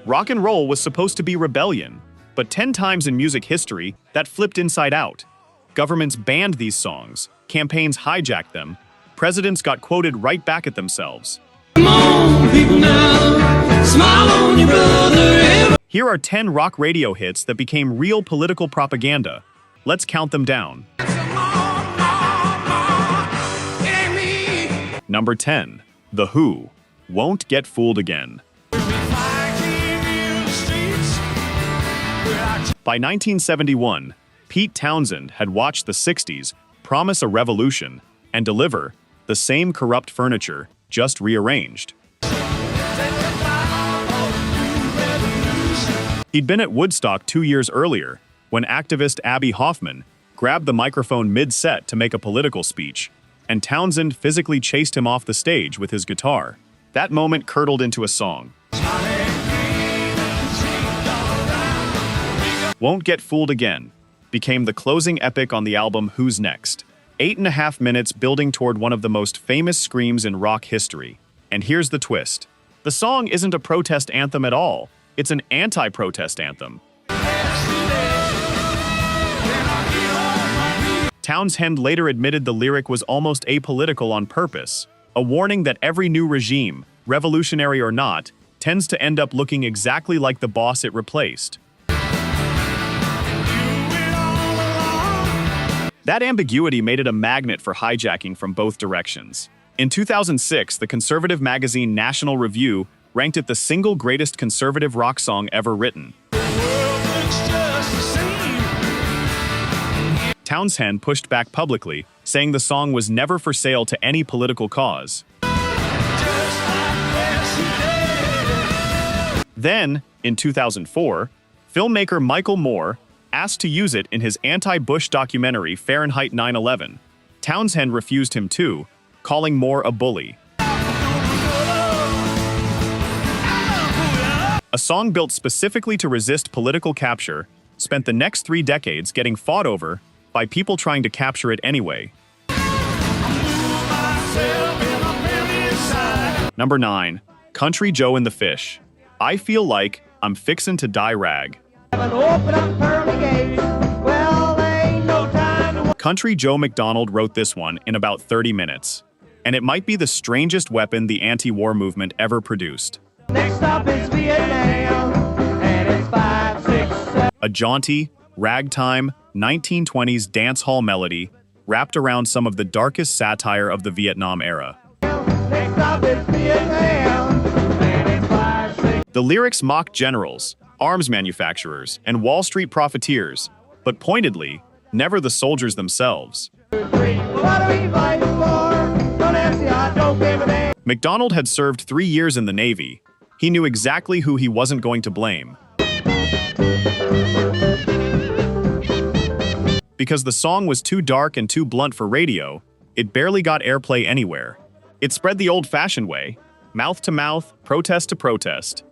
Rock and roll was supposed to be rebellion, but 10 times in music history, that flipped inside out. Governments banned these songs, campaigns hijacked them, presidents got quoted right back at themselves. Come on, people now, smile on your brother. Here are 10 rock radio hits that became real political propaganda. Let's count them down. Number 10. The Who, Won't Get Fooled Again. By 1971, Pete Townsend had watched the 60s promise a revolution and deliver the same corrupt furniture, just rearranged. He'd been at Woodstock 2 years earlier when activist Abby Hoffman grabbed the microphone mid-set to make a political speech, and Townsend physically chased him off the stage with his guitar. That moment curdled into a song. Won't Get Fooled Again became the closing epic on the album Who's Next. 8.5 minutes building toward one of the most famous screams in rock history. And here's the twist. The song isn't a protest anthem at all. It's an anti-protest anthem. Townsend later admitted the lyric was almost apolitical on purpose, a warning that every new regime, revolutionary or not, tends to end up looking exactly like the boss it replaced. That ambiguity made it a magnet for hijacking from both directions. In 2006, the conservative magazine National Review ranked it the single greatest conservative rock song ever written. Townsend pushed back publicly, saying the song was never for sale to any political cause. Then, in 2004, filmmaker Michael Moore asked to use it in his anti-Bush documentary Fahrenheit 9/11. Townsend refused him too, calling Moore a bully. A song built specifically to resist political capture spent the next 3 decades getting fought over by people trying to capture it anyway. Number 9. Country Joe and the Fish. I Feel Like I'm Fixin' to Die Rag. Country Joe McDonald wrote this one in about 30 minutes, and it might be the strangest weapon the anti-war movement ever produced. Next stop is Vietnam, and it's 5, 6, 7. A jaunty, ragtime, 1920s dance hall melody wrapped around some of the darkest satire of the Vietnam era. Next stop is Vietnam, and it's 5, 6. The lyrics mock generals, arms manufacturers, and Wall Street profiteers, but pointedly, never the soldiers themselves. What are we fighting for? Don't ask me, I don't give a damn. McDonald had served 3 years in the Navy. He knew exactly who he wasn't going to blame. Because the song was too dark and too blunt for radio, it barely got airplay anywhere. It spread the old-fashioned way, mouth to mouth, protest to protest.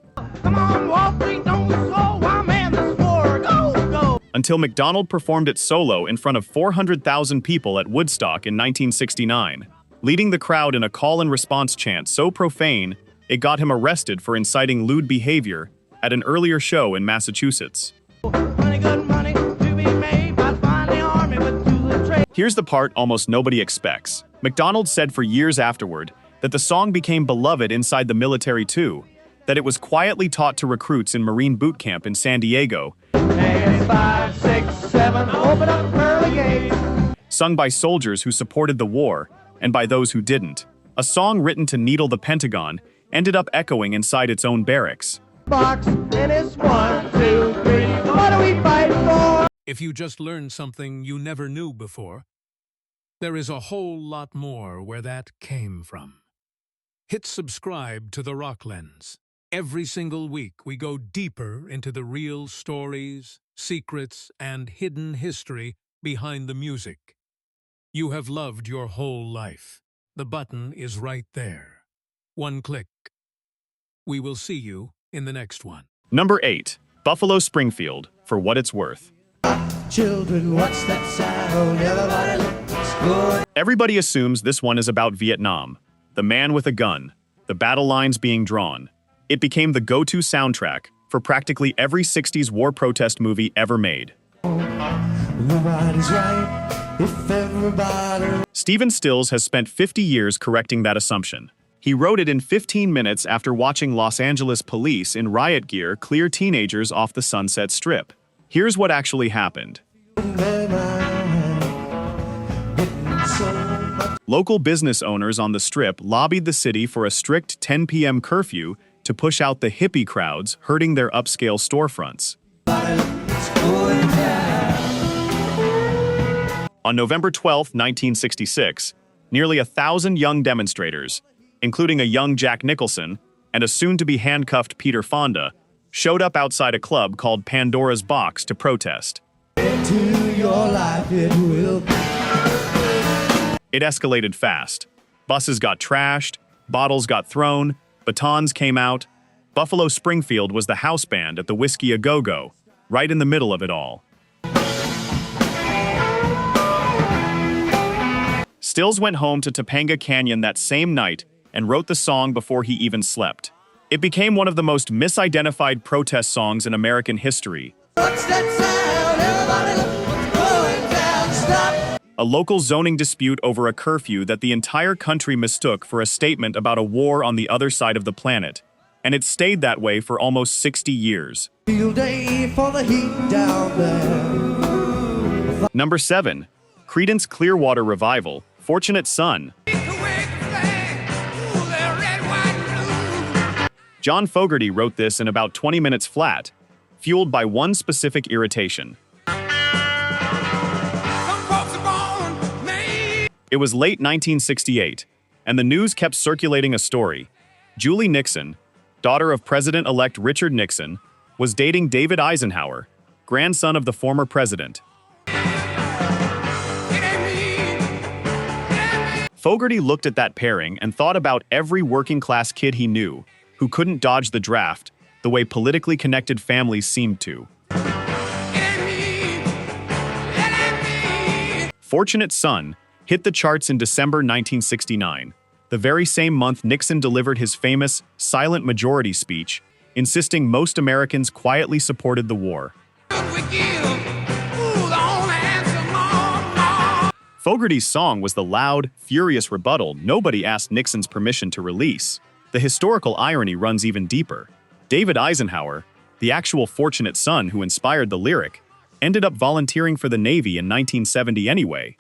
Come on, Wall Street, don't slow, I'm in this war, go, go. Until McDonald performed it solo in front of 400,000 people at Woodstock in 1969, leading the crowd in a call-and-response chant so profane it got him arrested for inciting lewd behavior at an earlier show in Massachusetts. Here's the part almost nobody expects. McDonald said for years afterward that the song became beloved inside the military too, that it was quietly taught to recruits in Marine boot camp in San Diego, 5, 6, 7, open up pearly gates. sung by soldiers who supported the war and by those who didn't. A song written to needle the Pentagon ended up echoing inside its own barracks. Box, and it's 1, 2, 3, what are we fighting for? If you just learned something you never knew before, there is a whole lot more where that came from. Hit subscribe to The Rock Lens. Every single week we go deeper into the real stories, secrets, and hidden history behind the music you have loved your whole life. The button is right there. One click. We will see you in the next one. Number 8. Buffalo Springfield, For What It's Worth. Children, what's that sound? Everybody looks good. Everybody assumes this one is about Vietnam, the man with a gun, the battle lines being drawn. It became the go-to soundtrack for for practically every 60s war protest movie ever made. Nobody's right if everybody... Stephen Stills has spent 50 years correcting that assumption. He wrote it in 15 minutes after watching Los Angeles police in riot gear clear teenagers off the Sunset Strip. Here's what actually happened. Local business owners on the Strip lobbied the city for a strict 10 p.m. curfew to push out the hippie crowds hurting their upscale storefronts. On November 12, 1966, nearly 1,000 young demonstrators, including a young Jack Nicholson and a soon-to-be handcuffed Peter Fonda, showed up outside a club called Pandora's Box to protest. Into your life it will. It escalated fast. Buses got trashed, bottles got thrown, batons came out. Buffalo Springfield was the house band at the Whiskey A Go-Go, right in the middle of it all. Stills went home to Topanga Canyon that same night and wrote the song before he even slept. It became one of the most misidentified protest songs in American history. What's that sound? Everybody, what's going down? Stop! A local zoning dispute over a curfew that the entire country mistook for a statement about a war on the other side of the planet. And it stayed that way for almost 60 years. Field day for the heat down there. Number 7. Creedence Clearwater Revival, Fortunate Son. John Fogerty wrote this in about 20 minutes flat, fueled by one specific irritation. It was late 1968, and the news kept circulating a story. Julie Nixon, daughter of President-elect Richard Nixon, was dating David Eisenhower, grandson of the former president. Fogerty looked at that pairing and thought about every working-class kid he knew who couldn't dodge the draft the way politically connected families seemed to. Fortunate Son hit the charts in December 1969, the very same month Nixon delivered his famous silent majority speech, insisting most Americans quietly supported the war. Fogerty's song was the loud, furious rebuttal nobody asked Nixon's permission to release. The historical irony runs even deeper. David Eisenhower, the actual Fortunate Son who inspired the lyric, ended up volunteering for the Navy in 1970 anyway.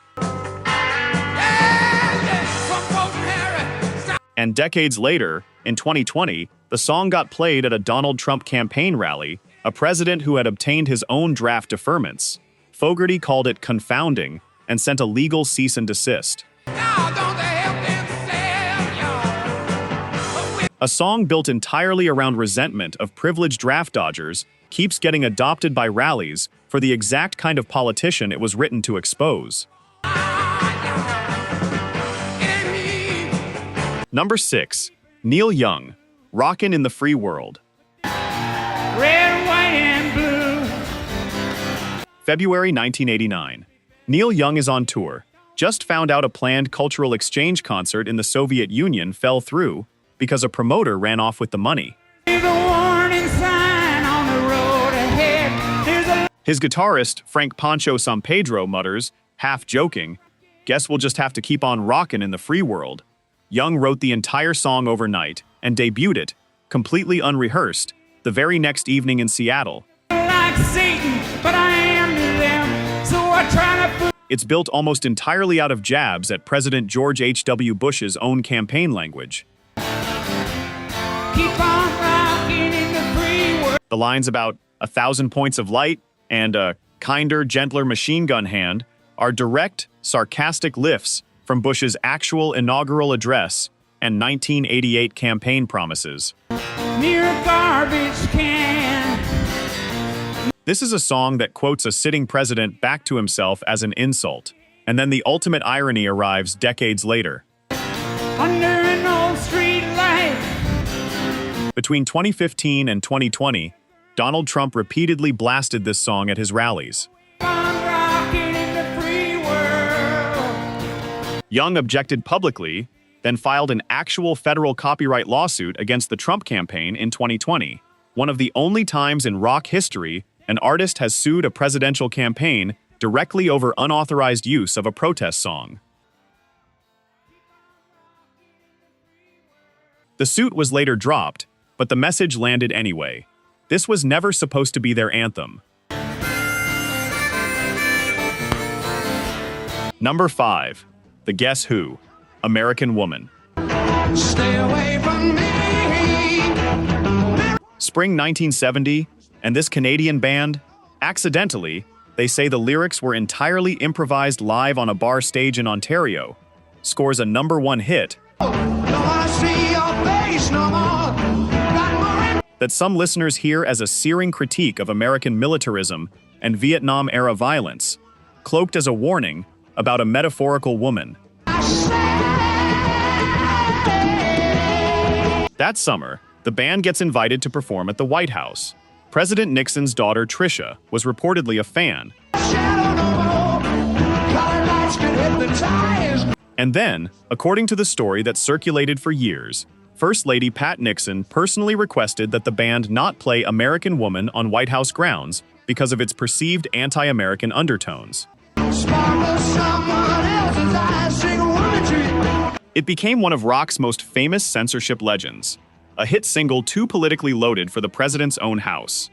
And decades later, in 2020, the song got played at a Donald Trump campaign rally, a president who had obtained his own draft deferments. Fogerty called it confounding and sent a legal cease and desist. A song built entirely around resentment of privileged draft dodgers keeps getting adopted by rallies for the exact kind of politician it was written to expose. Number 6. Neil Young, Rockin' in the Free World. Red, white, and blue. February 1989. Neil Young is on tour. Just found out a planned cultural exchange concert in the Soviet Union fell through because a promoter ran off with the money. There's a warning sign on the road ahead. His guitarist, Frank Pancho Sampedro, mutters, half joking, "Guess we'll just have to keep on rockin' in the free world." Young wrote the entire song overnight and debuted it, completely unrehearsed, the very next evening in Seattle. Like Satan, but I am to them, so I try to... It's built almost entirely out of jabs at President George H.W. Bush's own campaign language. Keep on rocking in the free world. The lines about 1,000 points of light and a kinder, gentler machine gun hand are direct, sarcastic lifts from Bush's actual inaugural address and 1988 campaign promises. Near a garbage can. This is a song that quotes a sitting president back to himself as an insult, and then the ultimate irony arrives decades later. Under an old street light. Between 2015 and 2020, Donald Trump repeatedly blasted this song at his rallies. I'm rocking in the free world. Young objected publicly, then filed an actual federal copyright lawsuit against the Trump campaign in 2020. one of the only times in rock history an artist has sued a presidential campaign directly over unauthorized use of a protest song. The suit was later dropped, but the message landed anyway. This was never supposed to be their anthem. Number 5. The Guess Who? American Woman. Stay away from me. Spring 1970, and this Canadian band, accidentally, they say the lyrics were entirely improvised live on a bar stage in Ontario, scores a #1 hit that some listeners hear as a searing critique of American militarism and Vietnam-era violence, cloaked as a warning about a metaphorical woman. That summer, the band gets invited to perform at the White House. President Nixon's daughter, Tricia, was reportedly a fan. And then, according to the story that circulated for years, First Lady Pat Nixon personally requested that the band not play American Woman on White House grounds because of its perceived anti-American undertones. It became one of rock's most famous censorship legends, a hit single too politically loaded for the president's own house.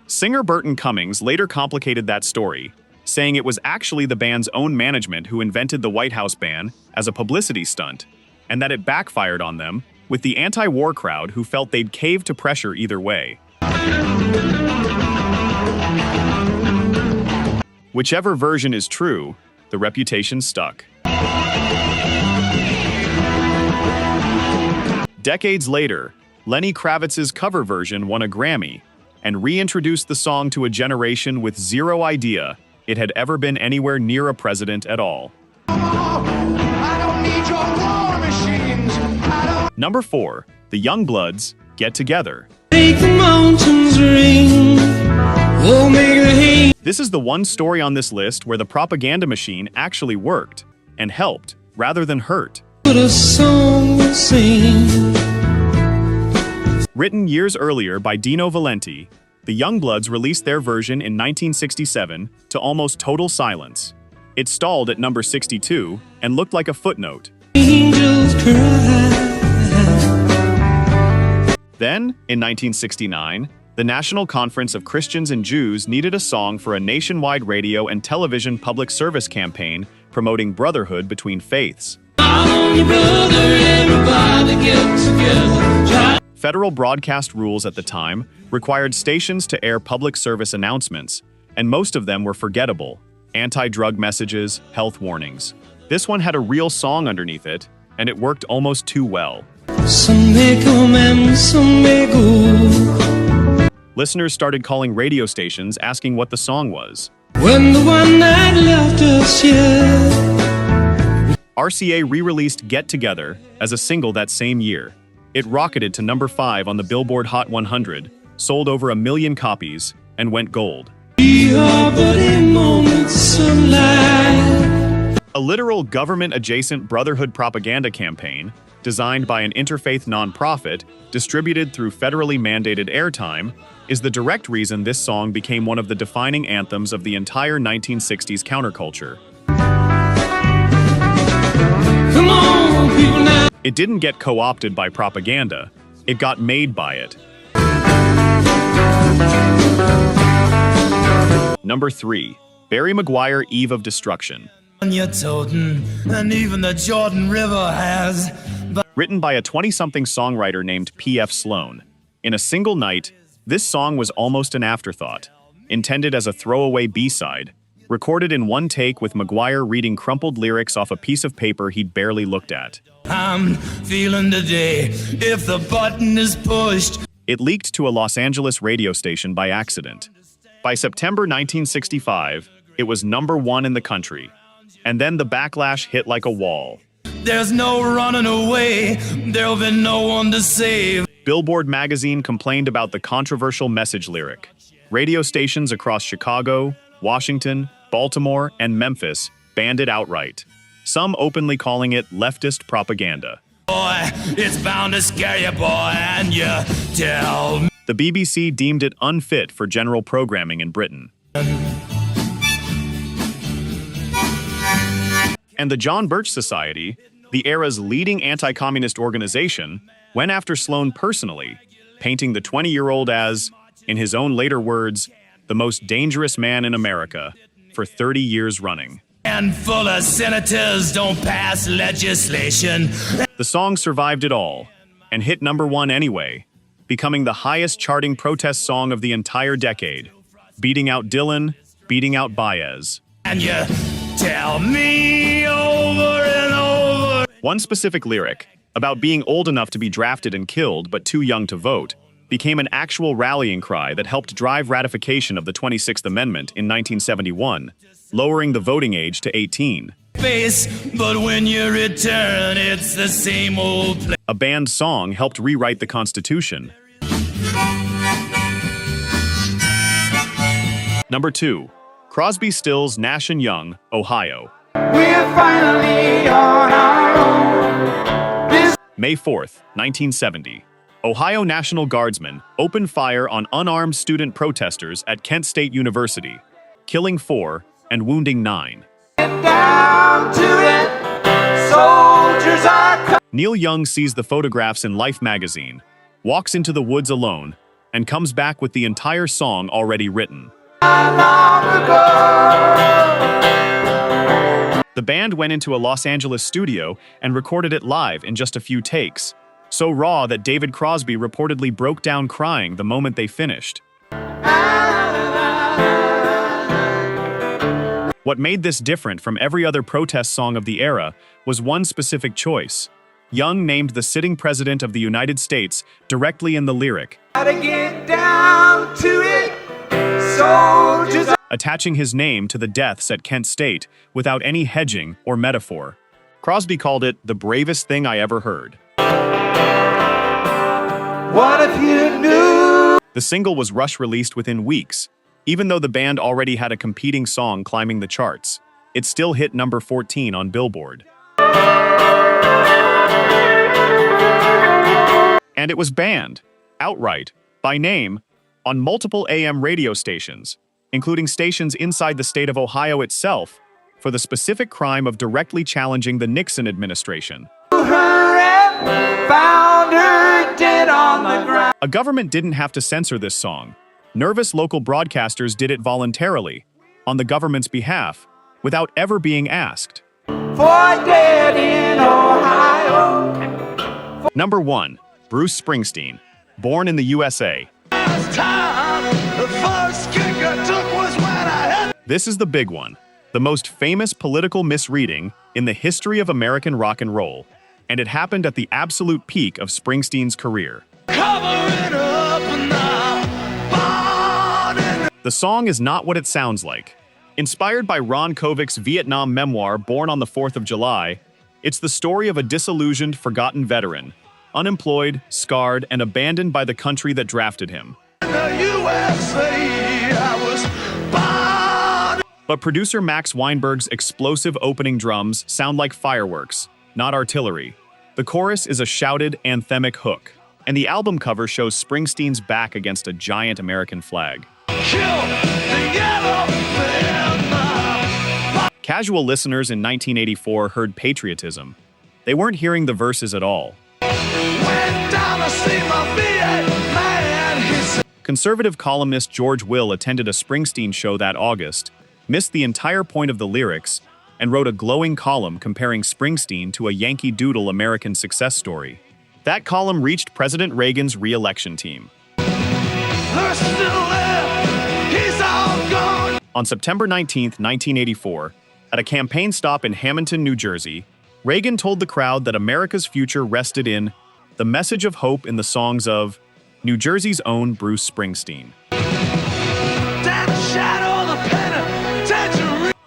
Singer Burton Cummings later complicated that story, saying it was actually the band's own management who invented the White House ban as a publicity stunt, and that it backfired on them, with the anti-war crowd who felt they'd cave to pressure either way. Whichever version is true, the reputation stuck. Decades later, Lenny Kravitz's cover version won a Grammy and reintroduced the song to a generation with zero idea it had ever been anywhere near a president at all. Number 4. The Youngbloods, Get Together. Make the mountains ring. Oh, make the hay. This is the one story on this list where the propaganda machine actually worked and helped rather than hurt. What a song to sing. Written years earlier by Dino Valenti, the Youngbloods released their version in 1967 to almost total silence. It stalled at number 62 and looked like a footnote. Angels cry. Then, in 1969, the National Conference of Christians and Jews needed a song for a nationwide radio and television public service campaign promoting brotherhood between faiths. Federal broadcast rules at the time required stations to air public service announcements, and most of them were forgettable: anti-drug messages, health warnings. This one had a real song underneath it, and it worked almost too well. Some may come and some may go. Listeners started calling radio stations asking what the song was. When the one night left us here. RCA re-released Get Together as a single that same year. It rocketed to number 5 on the Billboard Hot 100, sold over 1 million copies, and went gold. We are but a moment's sunlight. A literal government-adjacent brotherhood propaganda campaign, designed by an interfaith nonprofit, distributed through federally mandated airtime, is the direct reason this song became one of the defining anthems of the entire 1960s counterculture. Come on, people now. It didn't get co-opted by propaganda, it got made by it. Number 3. Barry McGuire, Eve of Destruction. You're toting, and even the Jordan River has. Written by a 20-something songwriter named P.F. Sloan. In a single night, this song was almost an afterthought, intended as a throwaway B-side, recorded in one take with McGuire reading crumpled lyrics off a piece of paper he'd barely looked at. I'm feeling today, if the button is pushed. It leaked to a Los Angeles radio station by accident. By September 1965, it was number 1 in the country. And then the backlash hit like a wall. There's no running away, there'll be no one to save. Billboard magazine complained about the controversial message lyric. Radio stations across Chicago, Washington, Baltimore, and Memphis banned it outright, some openly calling it leftist propaganda. Boy, it's bound to scare you, boy, and you tell me. The BBC deemed it unfit for general programming in Britain. And the John Birch Society, the era's leading anti-communist organization, went after Sloan personally, painting the 20-year-old as, in his own later words, the most dangerous man in America for 30 years running. And full of senators don't pass legislation. The song survived it all, and hit #1 anyway, becoming the highest charting protest song of the entire decade, beating out Dylan, beating out Baez. And you tell me over and over. One specific lyric, about being old enough to be drafted and killed but too young to vote, became an actual rallying cry that helped drive ratification of the 26th Amendment in 1971, lowering the voting age to 18. But when you return, it's the same old place. A banned song helped rewrite the Constitution. Number 2. Crosby, Stills, Nash & Young, Ohio. We're finally on our own. May 4th, 1970. Ohio National Guardsmen opened fire on unarmed student protesters at Kent State University, killing 4 and wounding 9. Down to it, soldiers are Neil Young sees the photographs in Life magazine, walks into the woods alone, and comes back with the entire song already written. long ago. The band went into a Los Angeles studio and recorded it live in just a few takes, so raw that David Crosby reportedly broke down crying the moment they finished. What made this different from every other protest song of the era was one specific choice. Young named the sitting president of the United States directly in the lyric, Gotta get down to it, soldiers. attaching his name to the deaths at Kent State without any hedging or metaphor. Crosby called it the bravest thing I ever heard. What if you knew? The single was rush-released within weeks. Even though the band already had a competing song climbing the charts, it still hit number 14 on Billboard. And it was banned, outright, by name, on multiple AM radio stations, including stations inside the state of Ohio itself, for the specific crime of directly challenging the Nixon administration. Her and found her dead on the ground. A government didn't have to censor this song. Nervous local broadcasters did it voluntarily, on the government's behalf, without ever being asked. For dead in Ohio. Number 1. Bruce Springsteen, born in the U.S.A. This is the big one, the most famous political misreading in the history of American rock and roll, and it happened at the absolute peak of Springsteen's career. The song is not what it sounds like. Inspired by Ron Kovic's Vietnam memoir Born on the 4th of July, it's the story of a disillusioned, forgotten veteran, unemployed, scarred, and abandoned by the country that drafted him. But producer Max Weinberg's explosive opening drums sound like fireworks, not artillery. The chorus is a shouted, anthemic hook, and the album cover shows Springsteen's back against a giant American flag. Casual listeners in 1984 heard patriotism. They weren't hearing the verses at all. Conservative columnist George Will attended a Springsteen show that August, missed the entire point of the lyrics, and wrote a glowing column comparing Springsteen to a Yankee Doodle American success story. That column reached President Reagan's re-election team. On September 19, 1984, at a campaign stop in Hamilton, New Jersey, Reagan told the crowd that America's future rested in the message of hope in the songs of New Jersey's own Bruce Springsteen.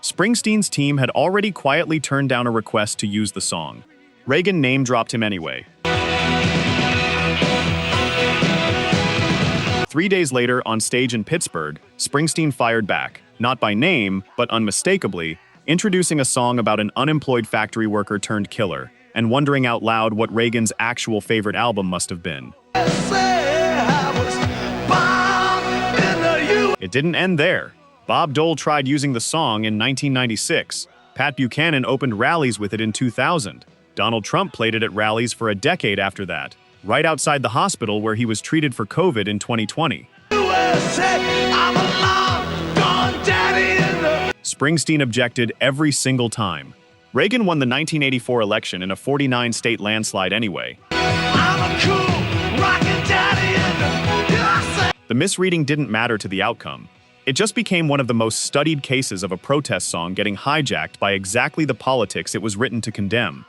Springsteen's team had already quietly turned down a request to use the song. Reagan name-dropped him anyway. 3 days later, on stage in Pittsburgh, Springsteen fired back, not by name, but unmistakably, introducing a song about an unemployed factory worker turned killer, and wondering out loud what Reagan's actual favorite album must have been. It didn't end there. Bob Dole tried using the song in 1996. Pat Buchanan opened rallies with it in 2000. Donald Trump played it at rallies for a decade after that, right outside the hospital where he was treated for COVID in 2020. U.S.A, I'm a long-gone daddy in the... Springsteen objected every single time. Reagan won the 1984 election in a 49-state landslide anyway. I'm a cool, rockin' daddy in the... U.S.A. The misreading didn't matter to the outcome. It just became one of the most studied cases of a protest song getting hijacked by exactly the politics it was written to condemn.